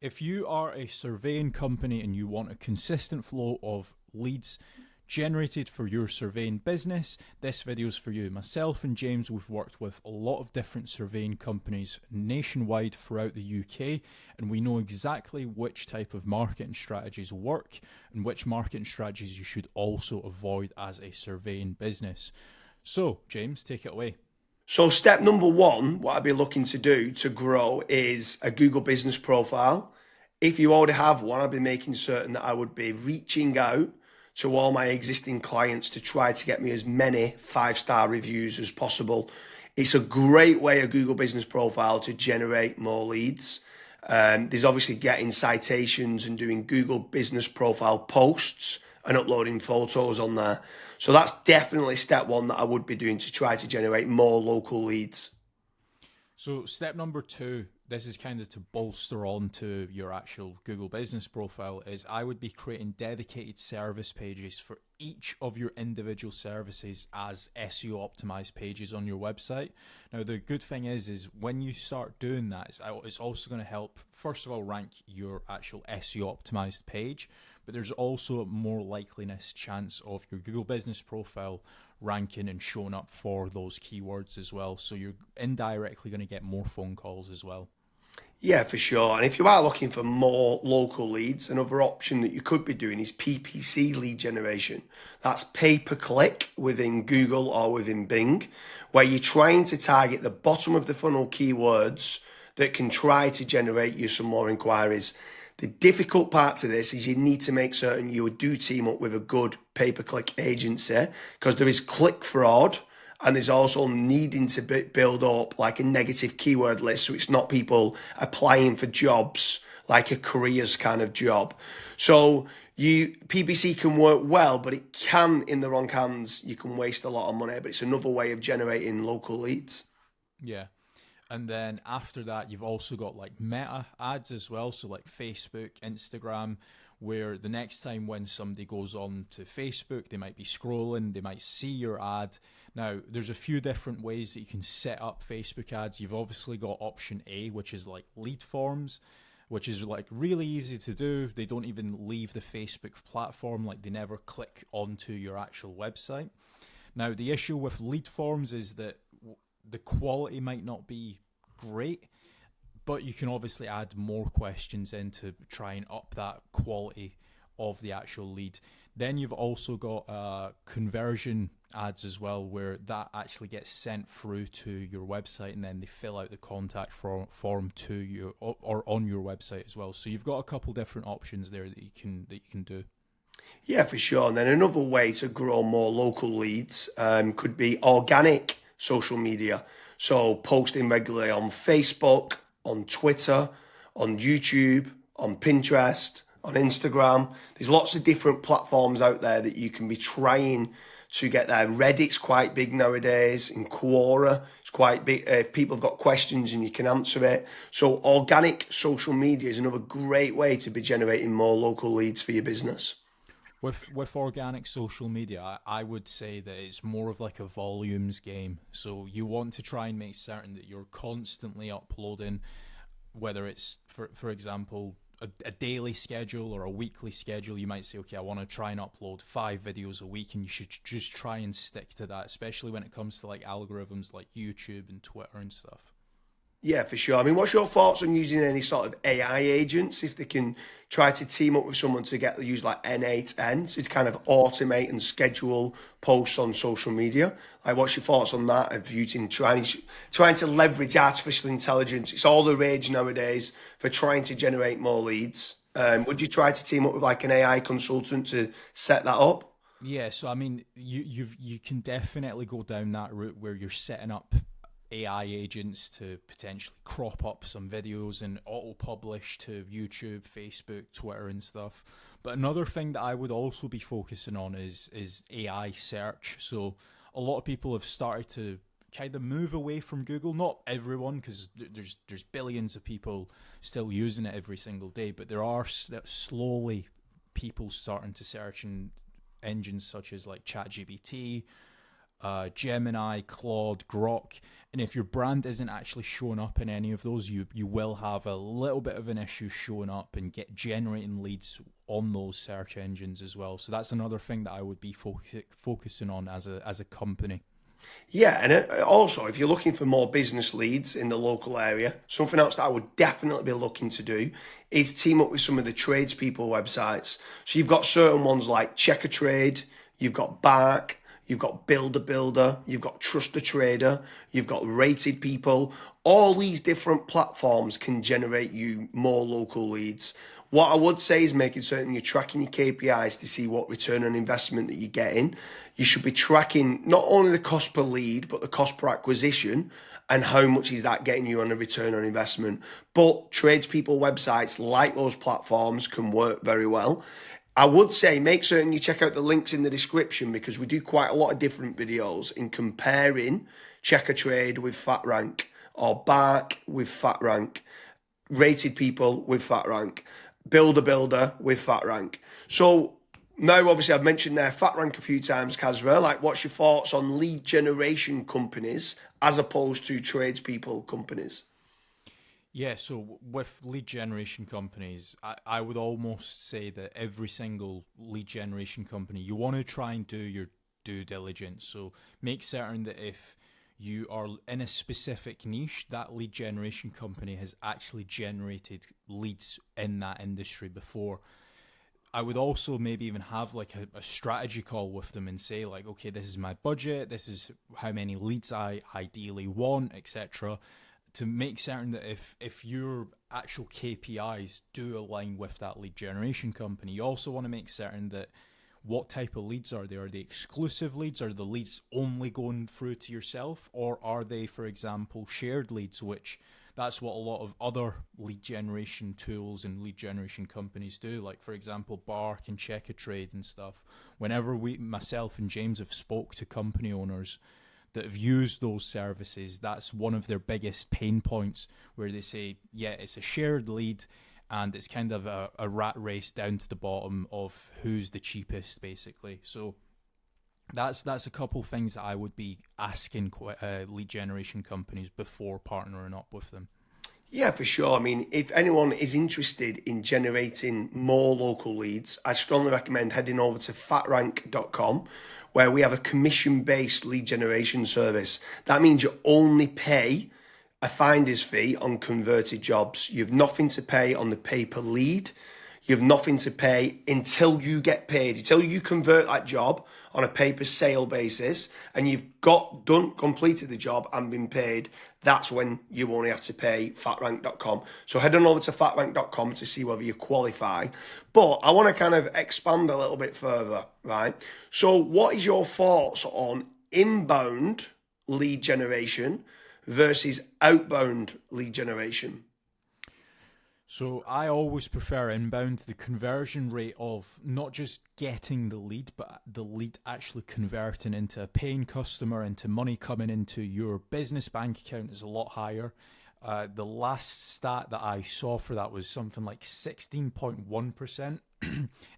If you are a surveying company and you want a consistent flow of leads generated for your surveying business, this video is for you. Myself and James, we've worked with a lot of different surveying companies nationwide throughout the UK, and we know exactly which type of marketing strategies work and which marketing strategies you should also avoid as a surveying business. So, James, take it away. So step number one, what I'd be looking to do to grow is a Google business profile. If you already have one, I'd be making certain that I would be reaching out to all my existing clients to try to get me as many 5-star reviews as possible. It's a great way, a Google business profile, to generate more leads. There's obviously getting citations and doing Google business profile posts and uploading photos on there. So that's definitely step one that I would be doing to try to generate more local leads. So step number two, this is kind of to bolster on to your actual Google business profile, is I would be creating dedicated service pages for each of your individual services as SEO optimized pages on your website. Now, the good thing is when you start doing that, it's also going to help, first of all, rank your actual SEO optimized page, but there's also a more likeliness chance of your Google business profile ranking and showing up for those keywords as well. So you're indirectly going to get more phone calls as well. Yeah, for sure. And if you are looking for more local leads, another option that you could be doing is PPC lead generation. That's pay per click within Google or within Bing, where you're trying to target the bottom of the funnel keywords that can try to generate you some more inquiries. The difficult part to this is you need to make certain you do team up with a good pay-per-click agency, because there is click fraud, and there's also needing to build up like a negative keyword list, so it's not people applying for jobs like a careers kind of job. So PPC can work well, but it can, in the wrong hands, you can waste a lot of money, but it's another way of generating local leads. Yeah. And then after that, you've also got like meta ads as well. So like Facebook, Instagram, where the next time when somebody goes on to Facebook, they might be scrolling, they might see your ad. Now, there's a few different ways that you can set up Facebook ads. You've obviously got option A, which is like lead forms, which is like really easy to do. They don't even leave the Facebook platform, like they never click onto your actual website. Now, the issue with lead forms is that the quality might not be great, but you can obviously add more questions in to try and up that quality of the actual lead. Then you've also got conversion ads as well, where that actually gets sent through to your website, and then they fill out the contact form to you or on your website as well. So you've got a couple different options there that you can do. Yeah, for sure. And then another way to grow more local leads could be organic social media. So posting regularly on Facebook, on Twitter, on YouTube, on Pinterest, on Instagram. There's lots of different platforms out there that you can be trying to get there. Reddit's quite big nowadays. In Quora, it's quite big. If people have got questions and you can answer it. So organic social media is another great way to be generating more local leads for your business. With organic social media, I would say that it's more of like a volumes game. So you want to try and make certain that you're constantly uploading, whether it's, for example, a daily schedule or a weekly schedule. You might say, okay, I want to try and upload 5 videos a week, and you should just try and stick to that, especially when it comes to like algorithms like YouTube and Twitter and stuff. Yeah, for sure. I mean, what's your thoughts on using any sort of AI agents, if they can try to team up with someone to use like N8N to kind of automate and schedule posts on social media? Like, what's your thoughts on that, of using trying to leverage artificial intelligence? It's all the rage nowadays for trying to generate more leads. Would you try to team up with like an AI consultant to set that up? Yeah, so I mean, you can definitely go down that route where you're setting up AI agents to potentially crop up some videos and auto-publish to YouTube, Facebook, Twitter and stuff. But another thing that I would also be focusing on is AI search. So a lot of people have started to kind of move away from Google. Not everyone, because there's billions of people still using it every single day, but there are slowly people starting to search in engines such as like ChatGPT, Gemini, Claude, Grok. And if your brand isn't actually showing up in any of those, you will have a little bit of an issue showing up and generating leads on those search engines as well. So that's another thing that I would be focusing on as a company. Yeah, and also if you're looking for more business leads in the local area, something else that I would definitely be looking to do is team up with some of the tradespeople websites. So you've got certain ones like Check a Trade, you've got Bark, you've got Builder Builder, you've got Trust a Trader, you've got Rated People. All these different platforms can generate you more local leads. What I would say is making certain you're tracking your KPIs to see what return on investment that you're getting. You should be tracking not only the cost per lead, but the cost per acquisition and how much is that getting you on a return on investment. But tradespeople websites like those platforms can work very well. I would say make certain you check out the links in the description because we do quite a lot of different videos in comparing Check a Trade with FatRank or Bark with FatRank, Rated People with FatRank, Builder with FatRank. So now, obviously, I've mentioned there FatRank a few times, Kasra. Like, what's your thoughts on lead generation companies as opposed to tradespeople companies? Yeah, so with lead generation companies, I would almost say that every single lead generation company, you want to try and do your due diligence. So make certain that if you are in a specific niche, that lead generation company has actually generated leads in that industry before. I would also maybe even have like a strategy call with them and say like, okay, this is my budget, this is how many leads I ideally want, etc. To make certain that if your actual KPIs do align with that lead generation company, you also want to make certain that what type of leads are they? Are they exclusive leads? Are the leads only going through to yourself? Or are they, for example, shared leads, which that's what a lot of other lead generation tools and lead generation companies do. Like, for example, Bark and Check a Trade and stuff. Whenever myself and James have spoke to company owners that have used those services, that's one of their biggest pain points where they say, yeah, it's a shared lead and it's kind of a rat race down to the bottom of who's the cheapest, basically. So that's a couple things that I would be asking lead generation companies before partnering up with them. Yeah, for sure. I mean, if anyone is interested in generating more local leads, I strongly recommend heading over to fatrank.com, where we have a commission-based lead generation service. That means you only pay a finder's fee on converted jobs. You have nothing to pay on the pay per lead. You have nothing to pay until you get paid, until you convert that job on a pay per sale basis and you've completed the job and been paid. That's when you only have to pay fatrank.com. So head on over to fatrank.com to see whether you qualify. But I want to kind of expand a little bit further, right? So what is your thoughts on inbound lead generation versus outbound lead generation? So I always prefer inbound. The conversion rate of not just getting the lead, but the lead actually converting into a paying customer, into money coming into your business bank account is a lot higher. The last stat that I saw for that was something like 16.1%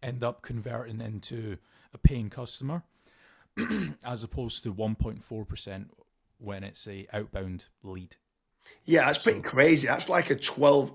end up converting into a paying customer as opposed to 1.4% when it's a outbound lead. Yeah, that's pretty crazy. That's like a 12,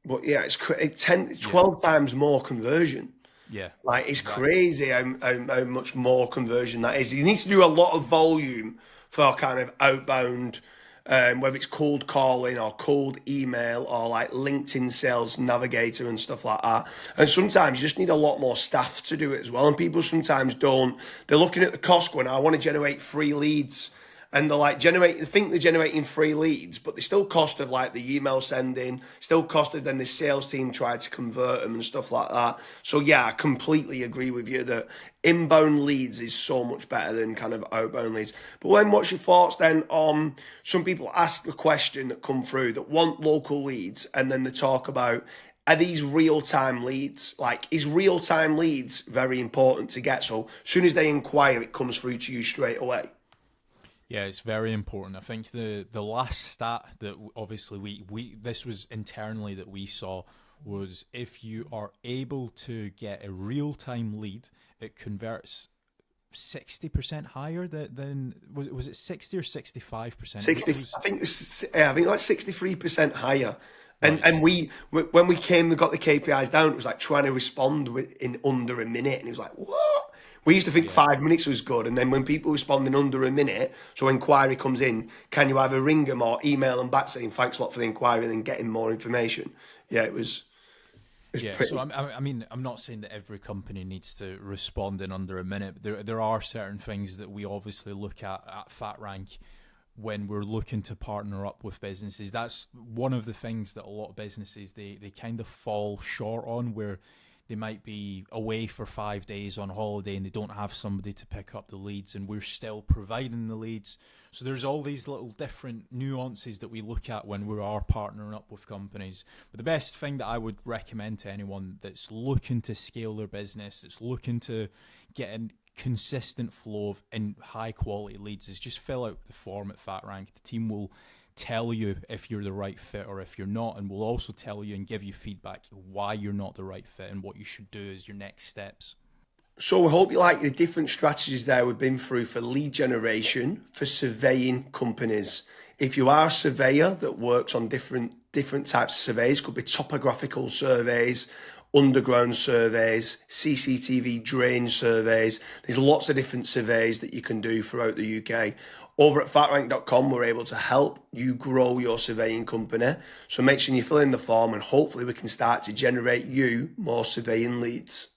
but yeah, it's 12 times more conversion. Yeah, Like, it's exactly. crazy how much more conversion that is. You need to do a lot of volume for kind of outbound, whether it's cold calling or cold email or like LinkedIn Sales Navigator and stuff like that. And sometimes you just need a lot more staff to do it as well. And people sometimes don't. They're looking at the cost going, I want to generate free leads. And they're like they think they're generating free leads, but they still cost of like the email sending, still cost of then the sales team try to convert them and stuff like that. So yeah, I completely agree with you that inbound leads is so much better than kind of outbound leads. But then what's your thoughts then on some people ask the question that come through that want local leads and then they talk about, are these real-time leads? Like, is real-time leads very important to get? So as soon as they inquire, it comes through to you straight away. Yeah, it's very important. I think the last stat that obviously we this was internally that we saw was if you are able to get a real time lead, it converts 60% higher than was it 60 or 65%? 60, I think like 63% higher. And Right. when we got the KPIs down, it was like trying to respond in under a minute, and it was like, what? We used to think Yeah. 5 minutes was good, and then when people respond in under a minute, so inquiry comes in, can you either ring them or email them back saying thanks a lot for the inquiry, and then getting more information? Yeah, it was Yeah, so pretty. I mean, I'm not saying that every company needs to respond in under a minute, but there are certain things that we obviously look at FatRank when we're looking to partner up with businesses. That's one of the things that a lot of businesses they kind of fall short on, where they might be away for 5 days on holiday and they don't have somebody to pick up the leads, and we're still providing the leads. So there's all these little different nuances that we look at when we are partnering up with companies. But the best thing that I would recommend to anyone that's looking to scale their business, that's looking to get a consistent flow of and high quality leads, is just fill out the form at FatRank. The team will tell you if you're the right fit or if you're not, and we'll also tell you and give you feedback why you're not the right fit and what you should do as your next steps. So we hope you like the different strategies there we've been through for lead generation for surveying companies. If you are a surveyor that works on different types of surveys, could be topographical surveys, underground surveys, CCTV drain surveys. There's lots of different surveys that you can do throughout the UK. Over at fatrank.com, we're able to help you grow your surveying company. So make sure you fill in the form, and hopefully we can start to generate you more surveying leads.